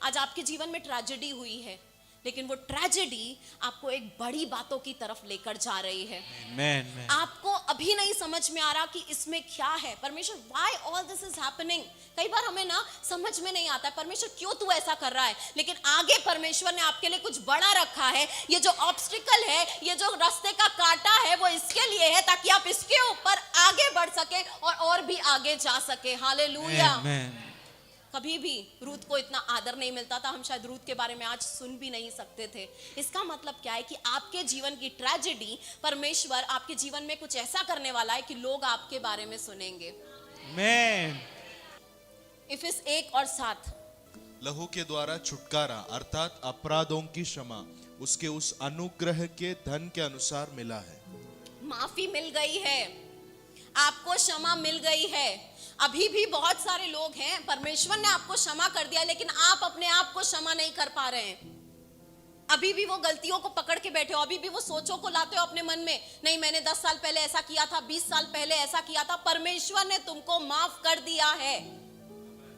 [SPEAKER 2] आज आपके जीवन में ट्रेजेडी हुई है, लेकिन वो ट्रेजेडी आपको एक बड़ी बातों की तरफ लेकर जा रही है। आपको अभी नहीं समझ में आ रहा कि इसमें क्या है। परमेश्वर, why all this is happening? कई बार हमें ना समझ में नहीं आता है, परमेश्वर क्यों तू ऐसा कर रहा है? लेकिन आगे परमेश्वर ने आपके लिए कुछ बड़ा रखा है। ये जो ऑब्स्टिकल है, ये जो रास्ते का कांटा है, वो इसके लिए है ताकि आप इसके ऊपर आगे बढ़ सके और भी आगे जा सके। हालेलुया। कभी भी रूथ को इतना आदर नहीं मिलता था, हम शायद रूथ के बारे में आज सुन भी नहीं सकते थे। इसका मतलब क्या है कि आपके जीवन की ट्रेजेडी, परमेश्वर आपके जीवन में कुछ ऐसा करने वाला है कि लोग आपके बारे में सुनेंगे।
[SPEAKER 3] आमेन।
[SPEAKER 2] इफिस 1:7
[SPEAKER 1] लहू के द्वारा छुटकारा अर्थात अपराधों की क्षमा उसके उस अनुग्रह के धन के अनुसार मिला है।
[SPEAKER 2] माफी मिल गई है, आपको क्षमा मिल गई है। अभी भी बहुत सारे लोग हैं, परमेश्वर ने आपको क्षमा कर दिया लेकिन आप अपने आप को क्षमा नहीं कर पा रहे हैं। अभी भी वो गलतियों को पकड़ के बैठे हो, अभी भी वो सोचों को लाते हो अपने मन में, नहीं मैंने 10 साल पहले ऐसा किया था, 20 साल पहले ऐसा किया था। परमेश्वर ने तुमको माफ कर दिया है,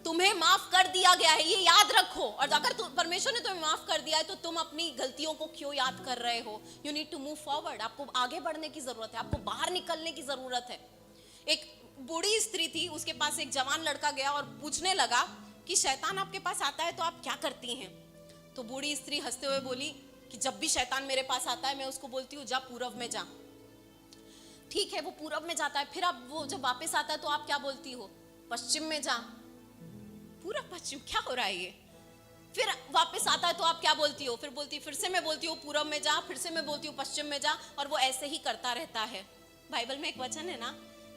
[SPEAKER 2] तुम्हें माफ कर दिया गया है, ये याद रखो। और अगर परमेश्वर ने तुम्हें माफ कर दिया है तो तुम अपनी गलतियों को क्यों याद कर रहे हो? You need to move forward. आपको आगे बढ़ने की जरूरत है, आपको बाहर निकलने की जरूरत है। एक बूढ़ी स्त्री थी, उसके पास एक जवान लड़का गया और पूछने लगा कि शैतान आपके पास आता है तो आप क्या करती हैं? तो बूढ़ी स्त्री हंसते हुए बोली कि जब भी शैतान मेरे पास आता है मैं उसको बोलती हूँ जा पूरब में जा। ठीक है, वो पूरब में जाता है, फिर अब वो जब वापस आता है तो आप क्या बोलती हो? पश्चिम में जा। पूरब पश्चिम क्या हो रहा है ये? फिर वापस आता है तो आप क्या बोलती हो? फिर से मैं बोलती हूँ पूरब में जा, फिर से मैं बोलती हूँ पश्चिम में जा, और वो ऐसे ही करता रहता है। बाइबल में एक वचन है ना,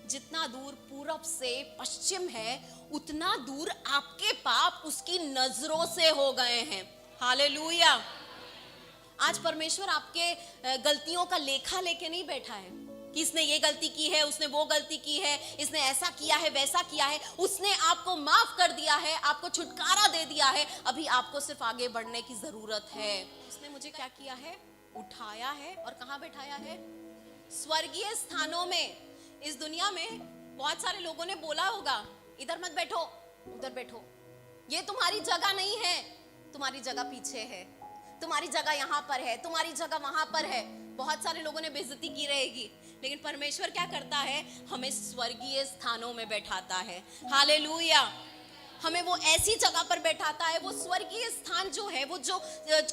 [SPEAKER 2] जितना दूर पूरब से पश्चिम है उतना दूर आपके पाप उसकी नजरों से हो गए हैं। हालेलुया। आज परमेश्वर आपके गलतियों का लेखा लेके नहीं बैठा है कि इसने ये गलती की है, उसने वो गलती की है, इसने ऐसा किया है, वैसा किया है। उसने आपको माफ कर दिया है, आपको छुटकारा दे दिया है, अभी आपको सिर्फ आगे बढ़ने की जरूरत है। उसने मुझे क्या किया है? उठाया है। और कहाँ बैठाया है? स्वर्गीय स्थानों में। इस दुनिया में बहुत सारे लोगों ने बोला होगा इधर मत बैठो, उधर बैठो, ये तुम्हारी जगह नहीं है, तुम्हारी जगह पीछे है, तुम्हारी जगह यहाँ पर है, तुम्हारी जगह वहां पर है। बहुत सारे लोगों ने बेइज्जती की रहेगी, लेकिन परमेश्वर क्या करता है? हमें स्वर्गीय स्थानों में बैठाता है। हालेलुया। हमें वो ऐसी जगह पर बैठाता है। वो स्वर्गीय स्थान जो है, वो जो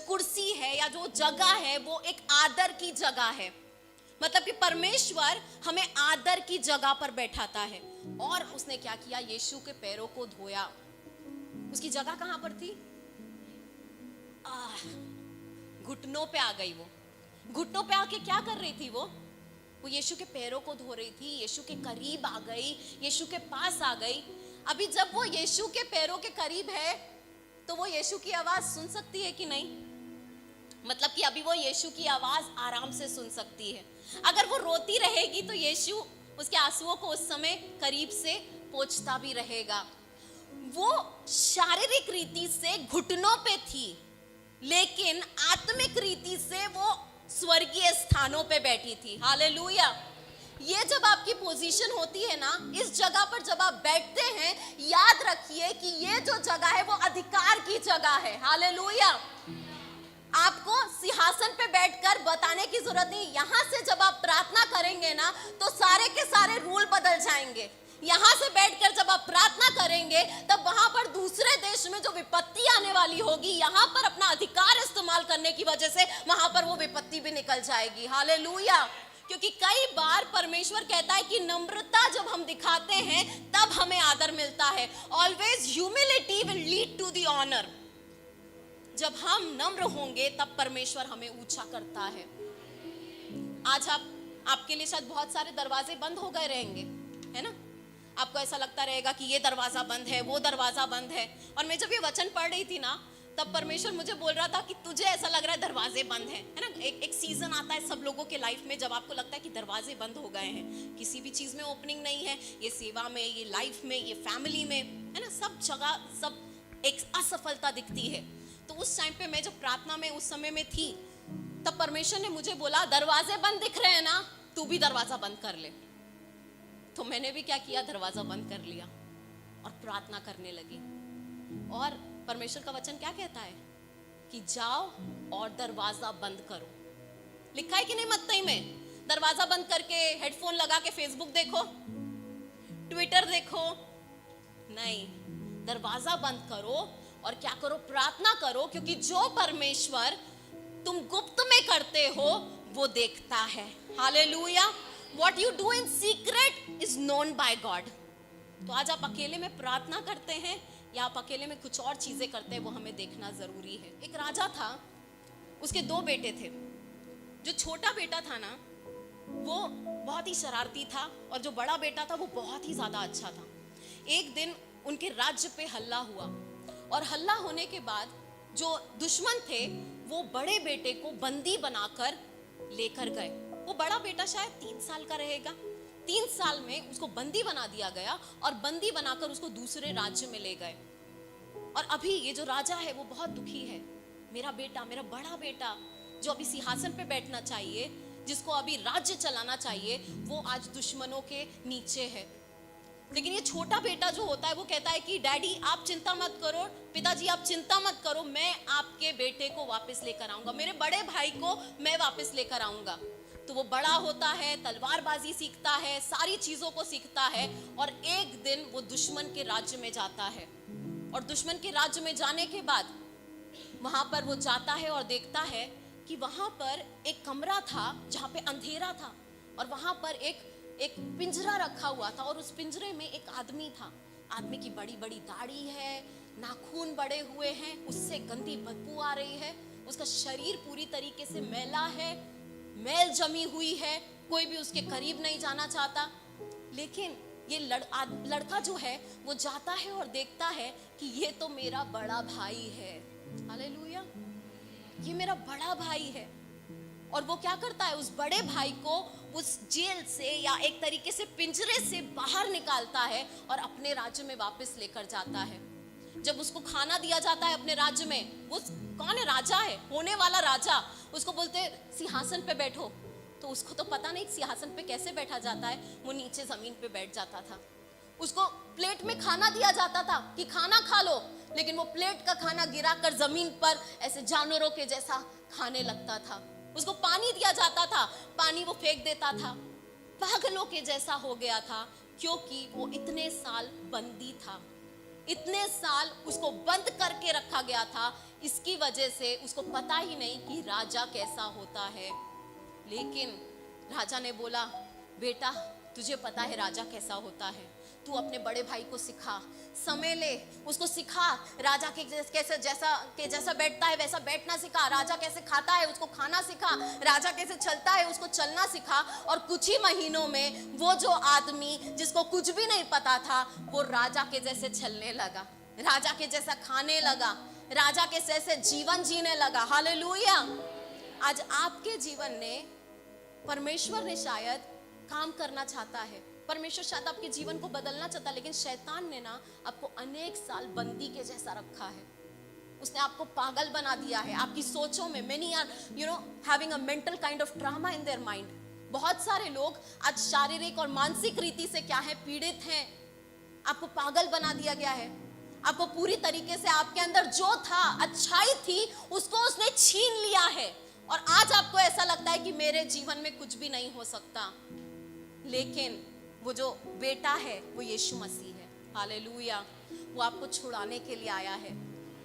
[SPEAKER 2] कुर्सी है या जो जगह है, वो एक आदर की जगह है। मतलब कि परमेश्वर हमें आदर की जगह पर बैठाता है। और उसने क्या किया? यीशु के पैरों को धोया। उसकी जगह कहां पर थी? घुटनों पे आ गई। वो घुटनों पे आके क्या कर रही थी? वो यीशु के पैरों को धो रही थी, यीशु के करीब आ गई, यीशु के पास आ गई। अभी जब वो यीशु के पैरों के करीब है तो वो यीशु की आवाज सुन सकती है कि नहीं? मतलब कि अभी वो यीशु की आवाज आराम से सुन सकती है। अगर वो रोती रहेगी तो यीशु उसके आंसुओं को उस समय करीब से पोंछता भी रहेगा। वो शारीरिक रीति से घुटनों पे थी, लेकिन आत्मिक रीति से वो स्वर्गीय स्थानों पे बैठी थी। हालेलुया। ये जब आपकी पोजीशन होती है ना, इस जगह पर जब आप बैठते हैं, याद रखिए कि ये जो जगह है वो अधिकार की जगह है। हालेलुया। आपको सिंहासन पे बैठकर बताने की जरूरत नहीं। यहां से जब आप प्रार्थना करेंगे ना तो सारे के सारे रूल बदल जाएंगे। यहां से बैठकर जब आप प्रार्थना करेंगे तब वहां पर दूसरे देश में जो विपत्ति आने वाली होगी, यहां पर अपना अधिकार इस्तेमाल करने की वजह से वहां पर वो विपत्ति भी निकल जाएगी। हालेलुया। क्योंकि कई बार परमेश्वर कहता है कि नम्रता जब हम दिखाते हैं तब हमें आदर मिलता है। Always humility will lead to the honour. जब हम नम्र होंगे तब परमेश्वर हमें ऊंचा करता है। आज आपके लिए शायद बहुत सारे दरवाजे बंद हो गए रहेंगे, है ना? आपको ऐसा लगता रहेगा कि ये दरवाजा बंद है, वो दरवाजा बंद है। और मैं जब ये वचन पढ़ रही थी ना, तब परमेश्वर मुझे बोल रहा था कि तुझे ऐसा लग रहा है दरवाजे बंद हैं, है ना? एक सीजन आता है सब लोगों के लाइफ में जब आपको लगता है कि दरवाजे बंद हो गए हैं, किसी भी चीज में ओपनिंग नहीं है, ये सेवा में, ये लाइफ में, ये फैमिली में, है ना? सब जगह सब एक असफलता दिखती है। तो उस टाइम पे मैं जब प्रार्थना में उस समय में थी, तब परमेश्वर ने मुझे बोला दरवाजे बंद दिख रहे हैं ना, तू भी दरवाजा बंद कर ले। तो मैंने भी क्या किया? दरवाजा बंद कर लिया और प्रार्थना करने लगी। और परमेश्वर का वचन क्या कहता है कि जाओ और दरवाजा बंद करो। लिखा है कि नहीं मत्ती में? दरवाजा बंद करके हेडफोन लगा के फेसबुक देखो, ट्विटर देखो, नहीं, दरवाजा बंद करो और क्या करो? प्रार्थना करो। क्योंकि जो परमेश्वर तुम गुप्त में करते हो वो देखता है। Hallelujah. What you do in secret is known by God। तो आज आप अकेले में प्रार्थना करते हैं या आप अकेले में कुछ और चीजें करते हैं, वो हमें देखना जरूरी है। एक राजा था, उसके 2 बेटे थे। जो छोटा बेटा था ना, वो बहुत ही शरारती था, और जो बड़ा बेटा था वो बहुत ही ज्यादा अच्छा था। एक दिन उनके राज्य पे हल्ला हुआ, और हल्ला होने के बाद जो दुश्मन थे वो बड़े बेटे को बंदी बनाकर लेकर गए। वो बड़ा बेटा शायद 3 साल का रहेगा। 3 साल में उसको बंदी बना दिया गया, और बंदी बनाकर उसको दूसरे राज्य में ले गए। और अभी ये जो राजा है वो बहुत दुखी है। मेरा बेटा, मेरा बड़ा बेटा जो अभी सिंहासन पे बैठना चाहिए, जिसको अभी राज्य चलाना चाहिए, वो आज दुश्मनों के नीचे है। लेकिन ये छोटा बेटा जो होता है वो कहता है कि डैडी आप चिंता मत करो, पिताजी आप चिंता मत करो, मैं आपके बेटे को वापस लेकर आऊंगा, मेरे बड़े भाई को मैं वापस लेकर आऊंगा। तो वो बड़ा होता है, तलवारबाजी सीखता है, सारी चीजों को सीखता है, और एक दिन वो दुश्मन के राज्य में जाता है। और दुश्मन के राज्य में जाने के बाद वहां पर वो जाता है और देखता है कि वहां पर एक कमरा था जहां पे अंधेरा था, और वहां पर एक पिंजरा रखा हुआ था, और उस पिंजरे में एक आदमी था। आदमी की बड़ी बड़ी दाढ़ी है, नाखून बड़े हुए हैं, उससे गंदी बदबू आ रही है, उसका शरीर पूरी तरीके से मैला है, मैल जमी हुई है, कोई भी उसके करीब नहीं जाना चाहता। लेकिन ये लड़का जो है वो जाता है और देखता है कि ये तो मेरा बड़ा भाई है। हालेलुया, ये मेरा बड़ा भाई है। और वो क्या करता है, उस बड़े भाई को उस जेल से या एक तरीके से पिंजरे से बाहर निकालता है और अपने राज्य में वापस लेकर जाता है। जब उसको खाना दिया जाता है अपने राज्य में, वो कौन है, राजा है, होने वाला राजा, उसको बोलते सिंहासन पे बैठो। तो उसको तो पता नहीं सिंहासन पे कैसे बैठा जाता है, वो नीचे जमीन पे बैठ जाता था। उसको प्लेट में खाना दिया जाता था कि खाना खा लो, लेकिन वो प्लेट का खाना गिराकर जमीन पर ऐसे जानवरों के जैसा खाने लगता था। उसको पानी दिया जाता था, पानी वो फेंक देता था, पागलों के जैसा हो गया था, क्योंकि वो इतने साल बंदी था, इतने साल उसको बंद करके रखा गया था। इसकी वजह से उसको पता ही नहीं कि राजा कैसा होता है। लेकिन राजा ने बोला, बेटा तुझे पता है राजा कैसा होता है, तू अपने बड़े भाई को सिखा, समय ले, उसको सिखा, राजा के जैसा बैठता है वैसा बैठना सिखा, राजा कैसे खाता है उसको खाना सिखा, राजा कैसे चलता है उसको चलना सिखा। और कुछ ही महीनों में वो जो आदमी जिसको कुछ भी नहीं पता था, वो राजा के जैसे चलने लगा, राजा के जैसा खाने लगा, राजा के जैसे जीवन जीने लगा। हालेलुया। आज आपके जीवन में परमेश्वर ने शायद काम करना चाहता है, परमेश्वर शायद आपके जीवन को बदलना चाहता है, लेकिन शैतान ने ना आपको अनेक साल बंदी के जैसा रखा है। उसने आपको पागल बना दिया है आपकी सोचों में। many are having a mental kind of trauma in their mind। बहुत सारे लोग आज शारीरिक और मानसिक रीति से क्या है, पीड़ित हैं। आपको पागल बना दिया गया है, आपको पूरी तरीके से आपके अंदर जो था, अच्छाई थी, उसको उसने छीन लिया है। और आज आपको ऐसा लगता है कि मेरे जीवन में कुछ भी नहीं हो सकता, लेकिन वो जो बेटा है वो यीशु मसीह है। हालेलुया। वो आपको छुड़ाने के लिए आया है,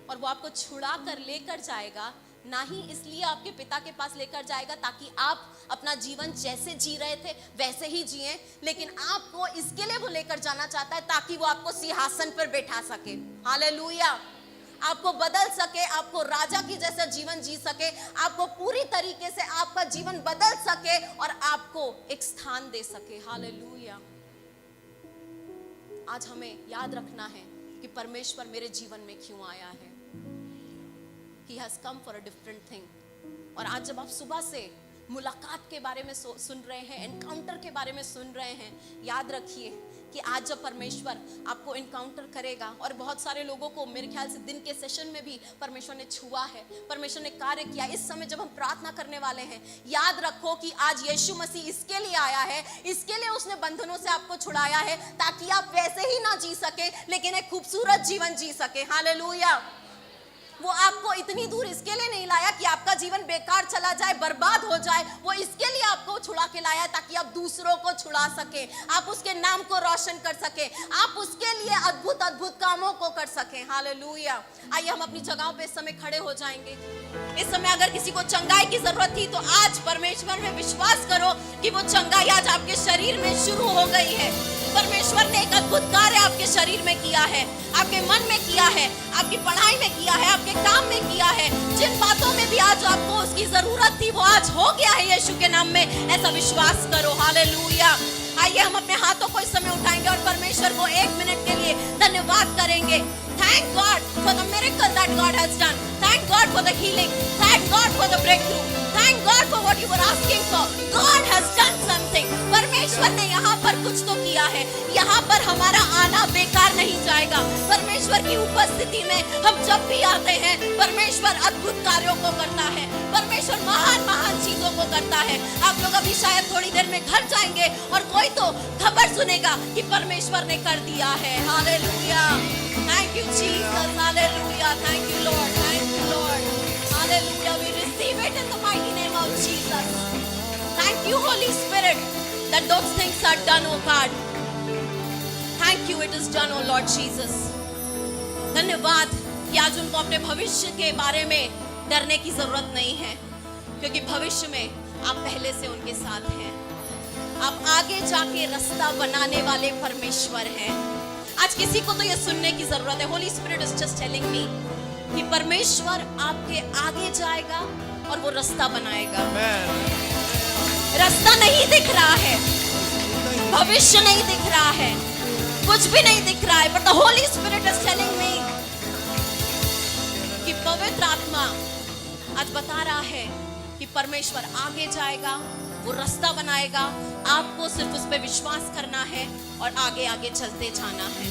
[SPEAKER 2] और वो आपको छुड़ा कर लेकर जाएगा, ना ही इसलिए आपके पिता के पास लेकर जाएगा ताकि आप अपना जीवन जैसे जी रहे थे वैसे ही जिए, लेकिन आपको इसके लिए वो लेकर जाना चाहता है ताकि वो आपको सिंहासन पर बैठा सके। हालेलुया। आपको बदल सके, आपको राजा की जैसा जीवन जी सके, आपको पूरी तरीके से आपका जीवन बदल सके और आपको एक स्थान दे सके। हालेलुया। आज हमें याद रखना है कि परमेश्वर मेरे जीवन में क्यों आया है। He has come for a different thing। और आज जब आप सुबह से मुलाकात के बारे में सुन रहे हैं, एनकाउंटर के बारे में सुन रहे हैं, याद रखिए कि आज जब परमेश्वर आपको एनकाउंटर करेगा, और बहुत सारे लोगों को मेरे ख्याल से दिन के सेशन में भी परमेश्वर ने छुआ है, परमेश्वर ने कार्य किया। इस समय जब हम प्रार्थना करने वाले हैं, याद रखो कि आज यीशु मसीह इसके लिए आया है, इसके लिए उसने बंधनों से आपको छुड़ाया है ताकि आप वैसे ही ना जी सके, लेकिन एक खूबसूरत जीवन जी सके। हालेलुया। वो आपको इतनी दूर इसके लिए नहीं लाया कि आपका जीवन बेकार चला जाए, बर्बाद हो जाए। वो इसके लिए आपको छुड़ा के लाया ताकि आप दूसरों को छुड़ा सके, आप उसके नाम को रोशन कर सके, आप उसके लिए अद्भुत अद्भुत कामों को कर सके। हालेलुया। आइए हम अपनी जगहों पे इस समय खड़े हो जाएंगे। इस समय अगर किसी को चंगाई की जरूरत थी तो आज परमेश्वर में विश्वास करो कि वो चंगाई आज आपके शरीर में शुरू हो गई है। परमेश्वर ने एक अद्भुत कार्य आपके शरीर में किया है, आपके मन में किया है, आपकी पढ़ाई में किया है, आपके काम में किया है। जिन बातों में भी आज आपको उसकी जरूरत थी वो आज हो गया है यीशु के नाम में। ऐसा विश्वास करो। हालेलुया। आइए हम अपने हाथों को इस समय उठाएंगे और परमेश्वर को 1 मिनट के लिए धन्यवाद करेंगे। Thank God for the miracle that God has done. Thank God for the healing. Thank God for the breakthrough. Thank God for what you were asking for. God has done something. परमेश्वर ने यहाँ पर कुछ तो किया है। यहाँ पर हमारा आना बेकार नहीं जाएगा। परमेश्वर की उपस्थिति में हम जब भी आते हैं परमेश्वर अद्भुत कार्यों को करता है। परमेश्वर महान महान चीजों को करता है। आप लोग अभी शायद थोड़ी देर में घर जाएंगे और कोई तो खबर सुनेगा कि परमेश्वर ने कर दिया है। Hallelujah. Thank you Jesus. Hallelujah. Thank you Lord. Thank you Lord. Hallelujah. We receive it in the mighty name of Jesus. Thank you, Holy Spirit, that those things are done, oh God. Thank you, it is done, oh Lord Jesus. धन्यवाद कि आज उनको अपने भविष्य के बारे में डरने की जरूरत नहीं है, क्योंकि भविष्य में आप पहले से उनके साथ हैं। आप आगे जाके रास्ता बनाने वाले परमेश्वर हैं। आज किसी को तो ये सुनने की जरूरत है। Holy Spirit is just telling me कि परमेश्वर आपके आगे जाएगा और वो रास्ता बनाएगा। रास्ता नहीं दिख रहा है, भविष्य नहीं दिख रहा है, कुछ भी नहीं दिख रहा है, but the Holi spirit is telling me कि पवित्र आत्मा आज बता रहा है कि परमेश्वर आगे जाएगा, वो रास्ता बनाएगा। आपको सिर्फ उस पर विश्वास करना है और आगे आगे चलते जाना है।